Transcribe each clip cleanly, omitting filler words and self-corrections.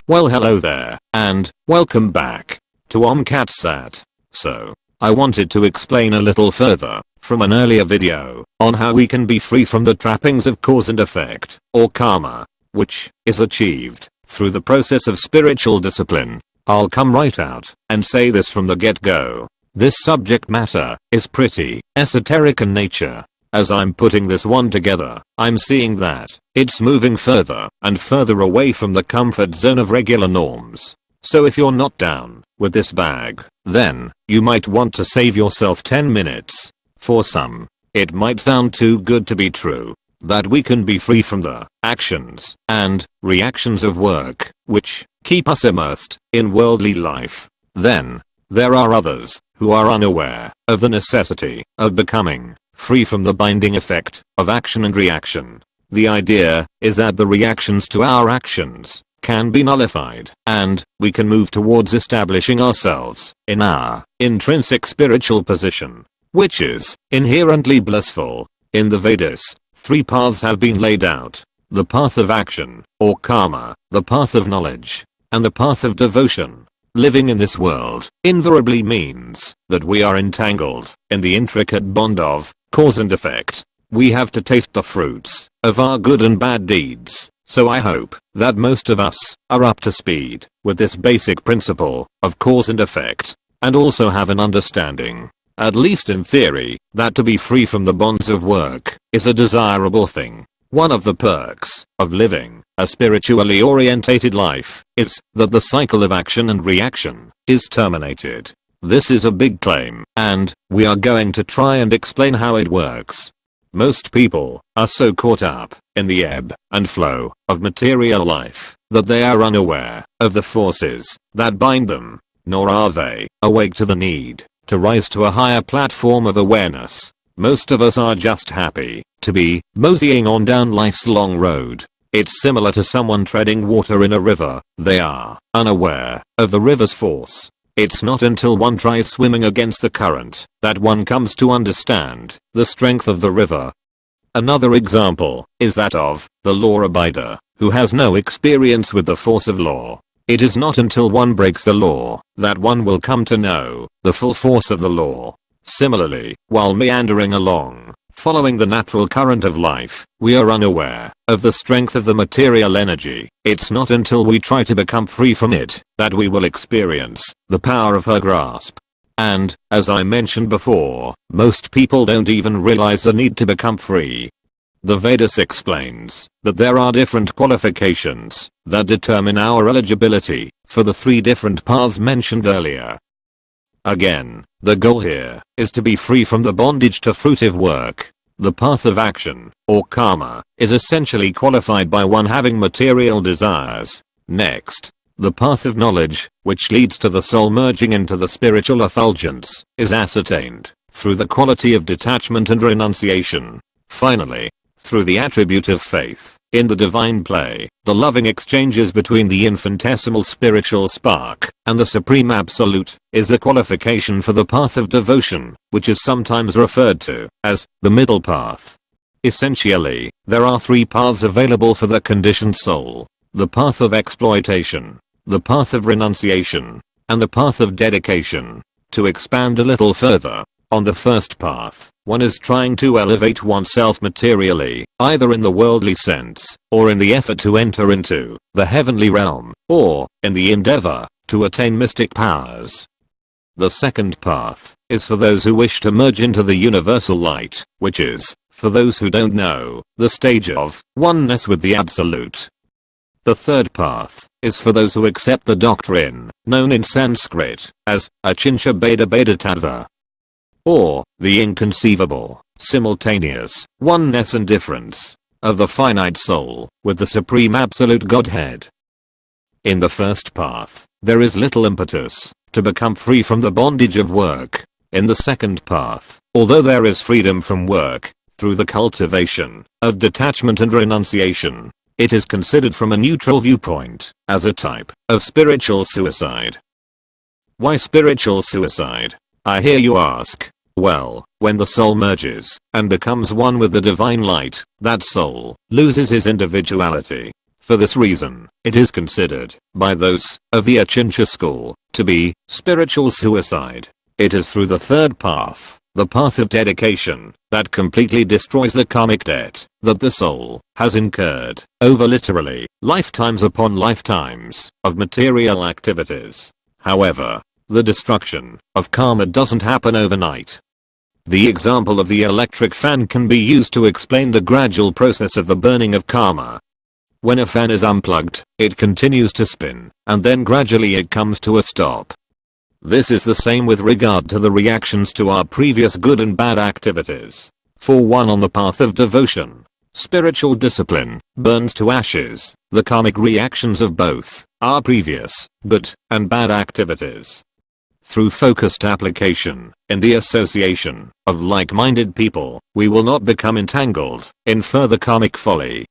Well, hello there, and welcome back to OmCatSat. So, I wanted to explain a little further from an earlier video on how we can be free from the trappings of cause and effect, or karma, which is achieved through the process of spiritual discipline. I'll come right out and say this from the get-go. This subject matter is pretty esoteric in nature. As I'm putting this one together, I'm seeing that it's moving further and further away from the comfort zone of regular norms. So if you're not down with this bag, then you might want to save yourself 10 minutes. For some, it might sound too good to be true that we can be free from the actions and reactions of work, which keep us immersed in worldly life. Then, there are others who are unaware of the necessity of becoming free from the binding effect of action and reaction. The idea is that the reactions to our actions can be nullified, and we can move towards establishing ourselves in our intrinsic spiritual position, which is inherently blissful. In the Vedas, 3 paths have been laid out: the path of action, or karma, the path of knowledge, and the path of devotion. Living in this world invariably means that we are entangled in the intricate bond of cause and effect. We have to taste the fruits of our good and bad deeds. So I hope that most of us are up to speed with this basic principle of cause and effect, and also have an understanding, at least in theory, that to be free from the bonds of work is a desirable thing. One of the perks of living a spiritually orientated life is that the cycle of action and reaction is terminated. This is a big claim, and we are going to try and explain how it works. Most people are so caught up in the ebb and flow of material life that they are unaware of the forces that bind them, nor are they awake to the need to rise to a higher platform of awareness. Most of us are just happy to be moseying on down life's long road. It's similar to someone treading water in a river. They are unaware of the river's force. It's not until one tries swimming against the current that one comes to understand the strength of the river. Another example is that of the law-abider, who has no experience with the force of law. It is not until one breaks the law that one will come to know the full force of the law. Similarly, while meandering along, following the natural current of life, we are unaware of the strength of the material energy. It's not until we try to become free from it that we will experience the power of her grasp. And, as I mentioned before, most people don't even realize the need to become free. The Vedas explains that there are different qualifications that determine our eligibility for the 3 different paths mentioned earlier. Again, the goal here is to be free from the bondage to fruitive work. The path of action, or karma, is essentially qualified by one having material desires. Next, the path of knowledge, which leads to the soul merging into the spiritual effulgence, is ascertained through the quality of detachment and renunciation. Finally, through the attribute of faith in the divine play, the loving exchanges between the infinitesimal spiritual spark and the supreme absolute, is a qualification for the path of devotion, which is sometimes referred to as the middle path. Essentially, there are 3 paths available for the conditioned soul: the path of exploitation, the path of renunciation, and the path of dedication. To expand a little further, on the first path, one is trying to elevate oneself materially, either in the worldly sense, or in the effort to enter into the heavenly realm, or in the endeavor to attain mystic powers. The second path is for those who wish to merge into the universal light, which is, for those who don't know, the stage of oneness with the Absolute. The third path is for those who accept the doctrine, known in Sanskrit as Achinsya Bheda Bheda Tattva, or the inconceivable, simultaneous oneness and difference of the finite soul with the supreme absolute Godhead. In the first path, there is little impetus to become free from the bondage of work. In the second path, although there is freedom from work through the cultivation of detachment and renunciation, it is considered from a neutral viewpoint as a type of spiritual suicide. Why spiritual suicide? I hear you ask. Well, when the soul merges and becomes one with the divine light, that soul loses his individuality. For this reason, it is considered, by those of the Achincha school, to be spiritual suicide. It is through the third path, the path of dedication, that completely destroys the karmic debt that the soul has incurred over literally lifetimes upon lifetimes of material activities. However, the destruction of karma doesn't happen overnight. The example of the electric fan can be used to explain the gradual process of the burning of karma. When a fan is unplugged, it continues to spin, and then gradually it comes to a stop. This is the same with regard to the reactions to our previous good and bad activities. For one on the path of devotion, spiritual discipline burns to ashes the karmic reactions of both our previous good and bad activities. Through focused application in the association of like-minded people, we will not become entangled in further karmic folly.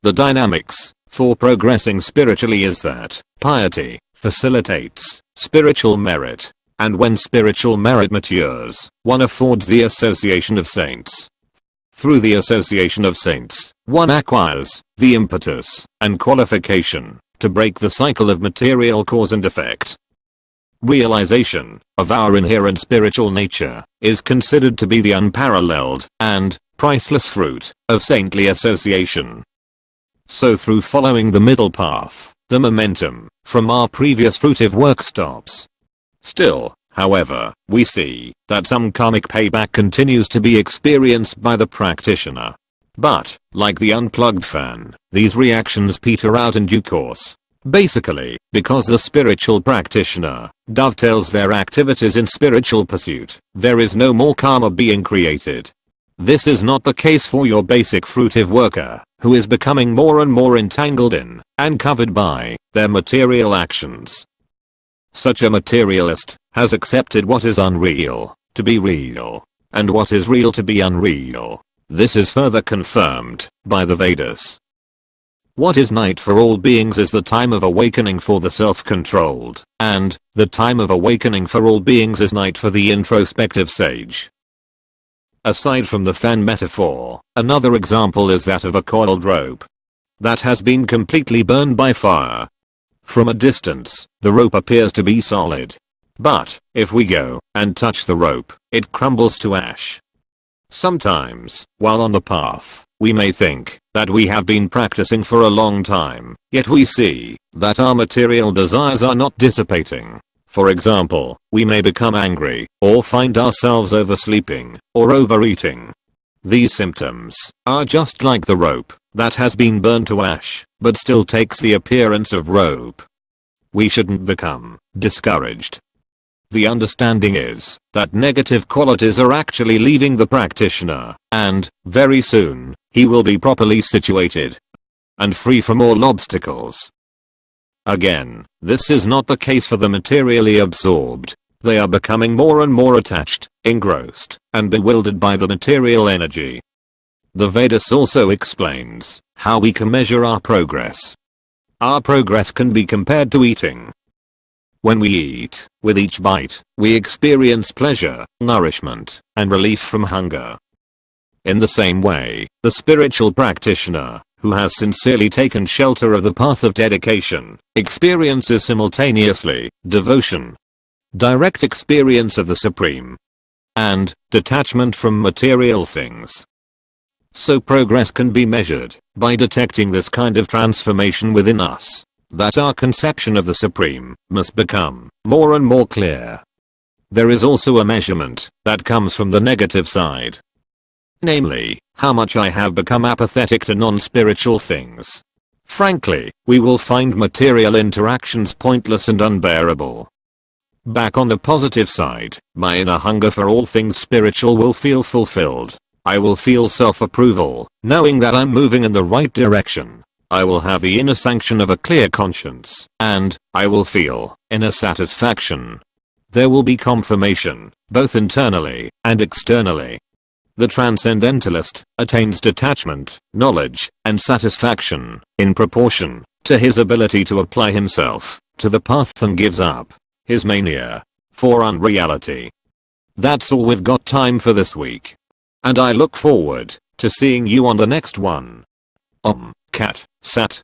The dynamics for progressing spiritually is that piety facilitates spiritual merit, and when spiritual merit matures, one affords the association of saints. Through the association of saints, one acquires the impetus and qualification to break the cycle of material cause and effect. Realization of our inherent spiritual nature is considered to be the unparalleled and priceless fruit of saintly association. So through following the middle path, the momentum from our previous fruitive work stops. Still, however, we see that some karmic payback continues to be experienced by the practitioner. But, like the unplugged fan, these reactions peter out in due course. Basically, because the spiritual practitioner dovetails their activities in spiritual pursuit, there is no more karma being created. This is not the case for your basic fruitive worker, who is becoming more and more entangled in and covered by their material actions. Such a materialist has accepted what is unreal to be real, and what is real to be unreal. This is further confirmed by the Vedas. What is night for all beings is the time of awakening for the self-controlled, and the time of awakening for all beings is night for the introspective sage. Aside from the fan metaphor, another example is that of a coiled rope that has been completely burned by fire. From a distance, the rope appears to be solid. But, if we go and touch the rope, it crumbles to ash. Sometimes, while on the path, we may think that we have been practicing for a long time, yet we see that our material desires are not dissipating. For example, we may become angry, or find ourselves oversleeping, or overeating. These symptoms are just like the rope that has been burned to ash, but still takes the appearance of rope. We shouldn't become discouraged. The understanding is that negative qualities are actually leaving the practitioner, and, very soon, he will be properly situated and free from all obstacles. Again, this is not the case for the materially absorbed. They are becoming more and more attached, engrossed, and bewildered by the material energy. The Vedas also explains how we can measure our progress. Our progress can be compared to eating. When we eat, with each bite, we experience pleasure, nourishment, and relief from hunger. In the same way, the spiritual practitioner, who has sincerely taken shelter of the path of dedication, experiences simultaneously devotion, direct experience of the Supreme, and detachment from material things. So progress can be measured by detecting this kind of transformation within us, that our conception of the Supreme must become more and more clear. There is also a measurement that comes from the negative side. Namely, how much I have become apathetic to non-spiritual things. Frankly, we will find material interactions pointless and unbearable. Back on the positive side, my inner hunger for all things spiritual will feel fulfilled. I will feel self-approval, knowing that I'm moving in the right direction. I will have the inner sanction of a clear conscience, and I will feel inner satisfaction. There will be confirmation, both internally and externally. The transcendentalist attains detachment, knowledge, and satisfaction in proportion to his ability to apply himself to the path and gives up his mania for unreality. That's all we've got time for this week. And I look forward to seeing you on the next one. Cat Sat.